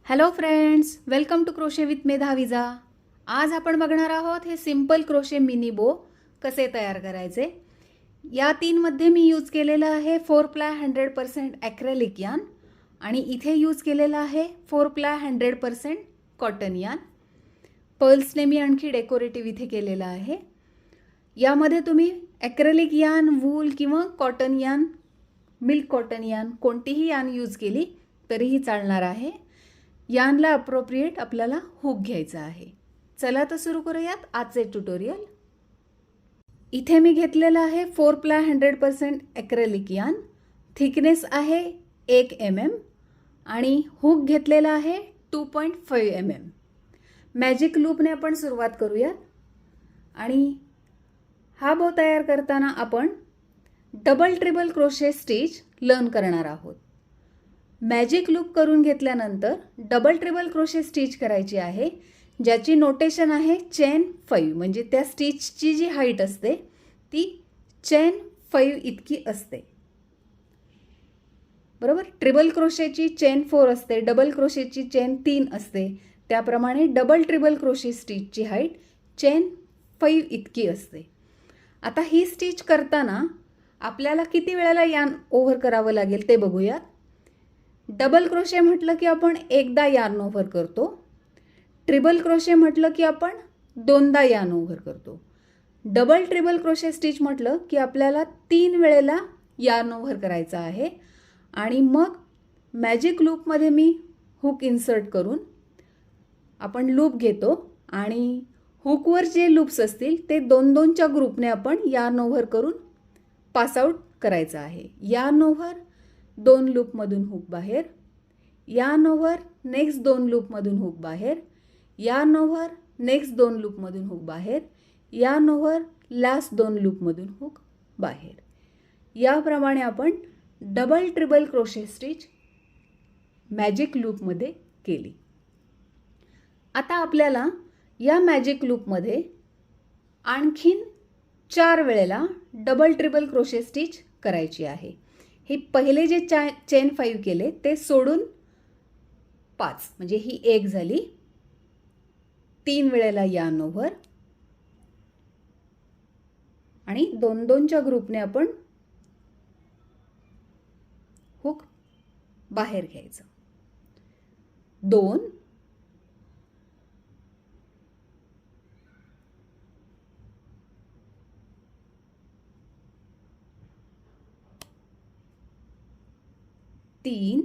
Hello friends, welcome to crochet with Medhavija. आज आपण बघणार आहोत हे सिंपल क्रोशे मिनी बो कसे तयार करायचे. या तीनमध्ये मी यूज केलेलं आहे 4 प्लाय 100% ॲक्रेलिक यान आणि इथे यूज केलेलं आहे 4 प्लाय 100% कॉटन यान. पर्ल्सने मी आणखी डेकोरेटिव्ह इथे केलेलं आहे. यामध्ये तुम्ही ॲक्रेलिक यान, वूल किंवा cotton yarn, milk cotton yarn कोणतीही यान यूज केली तरीही चालणार आहे. यानला अप्रोप्रिएट आपल्याला हुक घ्यायचा आहे. चला तर सुरू करूयात आजचे ट्युटोरियल. इथे मी घेतलेलं आहे 4 प्लाय 100% ॲक्रेलिक यान. थिकनेस आहे 1 mm आणि हुक घेतलेला आहे 2.5 mm. मॅजिक लूपने आपण सुरुवात करूयात. आणि हा बो तयार करताना आपण डबल ट्रिबल क्रोशे स्टिच लर्न करणार आहोत. मॅजिक लूप करून घेतल्यानंतर डबल ट्रिबल क्रोशे स्टिच करायची आहे, ज्याची नोटेशन आहे चेन 5. म्हणजे त्या स्टिचची जी हाईट असते ती चेन 5 इतकी असते. बरोबर. ट्रिबल क्रोशेची चेन 4 असते, डबल क्रोशेची चेन 3 असते. त्याप्रमाणे डबल ट्रिबल क्रोशे स्टिचची हाईट चेन 5 इतकी असते. आता ही स्टिच करताना आपल्याला किती वेळेला यार्न ओव्हर करावं लागेल ते बघूयात. डबल क्रोशे म्हटलं की आपण एकदा यार्न ओव्हर करतो. ट्रिबल क्रोशे म्हटलं की आपण दोनदा यार्न ओव्हर करतो. डबल ट्रिबल क्रोशे स्टिच म्हटलं की आपल्याला 3 वेळेला यार्न ओव्हर करायचा आहे. आणि मग मॅजिक लूपमध्ये मी हुक इन्सर्ट करून आपण लूप घेतो आणि हुकवर जे लूप्स असतील ते 2-2च्या ग्रुपने आपण यार्न ओव्हर करून पास आउट करायचं आहे. यार्न ओव्हर 2 लूपमधून हुक बाहेर, यार्न ओव्हर नेक्स्ट 2 लूपमधून हुक बाहेर, यार्न ओव्हर नेक्स्ट 2 लूपमधून हुक बाहेर, यार्न ओव्हर लास्ट 2 लूपमधून हुक बाहेर. याप्रमाणे आपण डबल ट्रिबल क्रोशे स्टिच मॅजिक लूपमध्ये केली. आता आपल्याला या मॅजिक लूपमध्ये आणखीन 4 वेळेला डबल ट्रिबल क्रोशे स्टिच करायची आहे. हे पहिले जे चेन 5 केले ते सोडून 5, म्हणजे ही 1 झाली. 3 वेळेला यार्न ओव्हर आणि 2-2च्या ग्रुपने आपण हुक बाहेर घ्यायचं. 2, 3,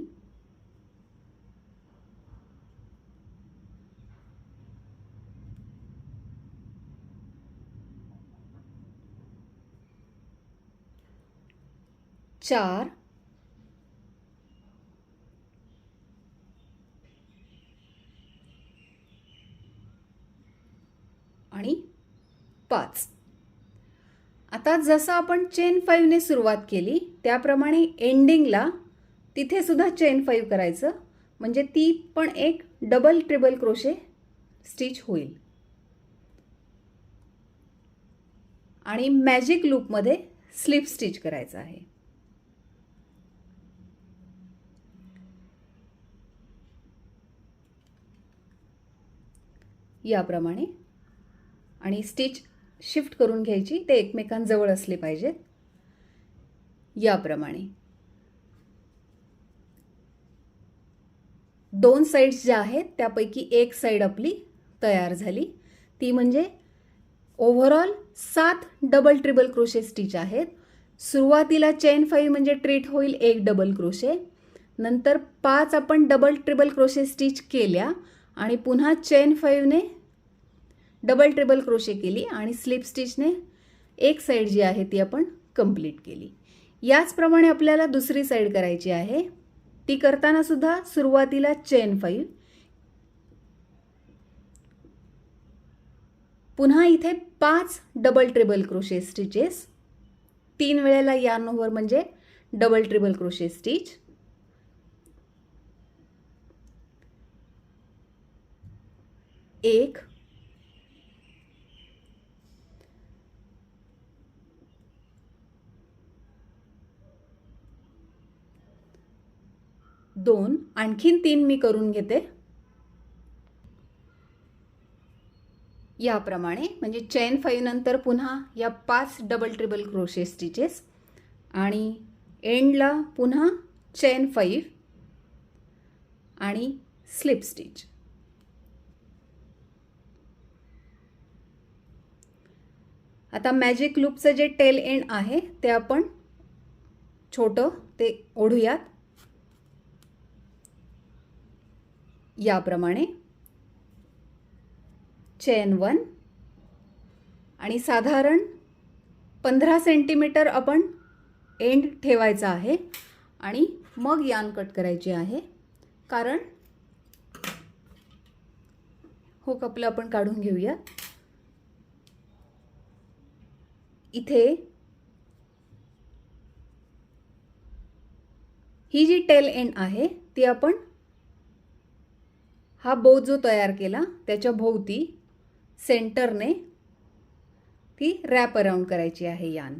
4, आणि 5. आता जसं आपण चेन 5 ने सुरुवात केली त्याप्रमाणे एंडिंगला तिथे सुद्धा चेन 5 करायचं, म्हणजे ती पण एक डबल ट्रिबल क्रोशे स्टिच होईल. आणि मॅजिक लूपमध्ये स्लिप स्टिच करायचं आहे. याप्रमाणे आणि स्टिच शिफ्ट करून घ्यायची, ते एकमेकांजवळ असले पाहिजेत. याप्रमाणे 2 साइड्स ज्या आहेत त्यापैकी एक साइड आपली तयार झाली. ती म्हणजे ओव्हरऑल 7 डबल ट्रिबल क्रोशे स्टिच आहेत. सुरुवातीला चेन 5 म्हणजे ट्रीट होईल 1 डबल क्रोशे, नंतर 5 आपण डबल ट्रिबल क्रोशे स्टिच केल्या आणि पुन्हा चेन 5 ने डबल ट्रिबल क्रोशे केली आणि स्लिप स्टिचने एक साइड जी आहे ती आपण कंप्लीट केली. याचप्रमाणे आपल्याला दुसरी साइड करायची आहे. ती करताना सुद्धा सुरुवातीला चेन 5, पुन्हा इथे 5 डबल ट्रिबल क्रोशे स्टिचेस, 3 वेळेला यार्न ओव्हर म्हणजे डबल ट्रिबल क्रोशे स्टिच, 1, 2, आणखीन 3 मी करून घेते. याप्रमाणे म्हणजे चेन 5 नंतर पुन्हा या 5 डबल ट्रिबल क्रोशे स्टिचेस आणि एंडला पुन्हा चेन 5 आणि स्लिप स्टिच. आता मॅजिक लूपचं जे टेल एंड आहे ते आपण छोटं ते ओढूयात. याप्रमाणे चेन 1 आणि साधारण 15 सेंटीमीटर आपण एंड ठेवायचा आहे आणि मग यान कट करायची आहे, कारण हुक आपलं आपण काढून घेऊया. इथे ही जी टेल एंड आहे ती आपण हा बो जो तयार केला त्याच्या भोवती सेंटरने ती रॅप अराउंड करायची आहे यान.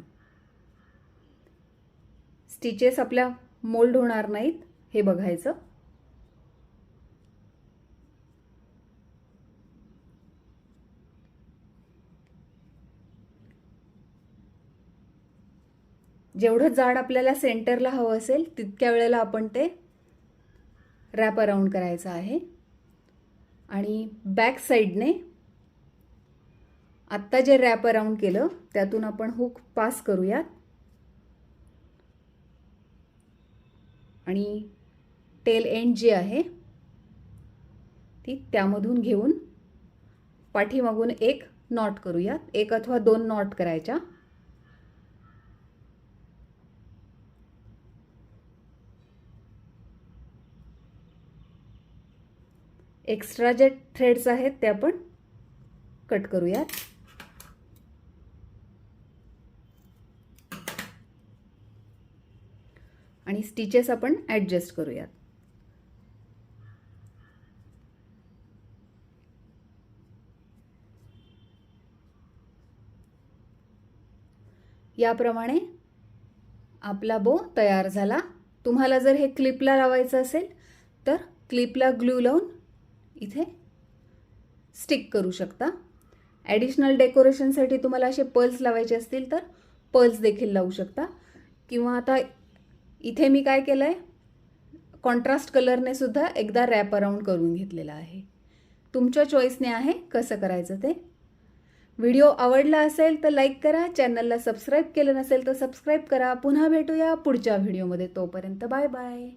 स्टिचेस आपल्या मोल्ड होणार नाहीत हे बघायचं. जेवढं जाड आपल्याला सेंटरला हवं असेल तितक्या वेळेला आपण ते रॅप अराउंड करायचं आहे. आणि बॅक साईडने आत्ता जे रॅप अराउंड केलं त्यातून आपण हुक पास करूयात आणि टेल एंड जी आहे ती त्यामधून घेऊन पाठीमागून एक नॉट करूयात. 1 अथवा 2 नॉट करायच्या. एक्स्ट्रा जे थ्रेड्स आहेत ते आपण कट करूयात. आणि स्टिचेस आपण ॲडजस्ट करूयात. याप्रमाणे आपला बो तयार झाला. तुम्हाला जर हे क्लिपला लावायचं असेल तर क्लिपला ग्लू लावून इथे स्टिक करू शकता. ॲडिशनल डेकोरेशनसाठी तुम्हाला असे पर्ल्स लावायचे असतील तर पर्ल्स देखील लावू शकता. किंवा आता इथे मी काय केलं आहे, कॉन्ट्रास्ट कलरने सुद्धा एकदा रॅप अराउंड करून घेतलेला आहे. तुमच्या चॉईसने आहे कसं करायचं ते. व्हिडिओ आवडला असेल तर लाईक करा. चॅनलला सबस्क्राईब केलं नसेल तर सबस्क्राईब करा. पुन्हा भेटूया पुढच्या व्हिडिओमध्ये. तोपर्यंत बाय बाय.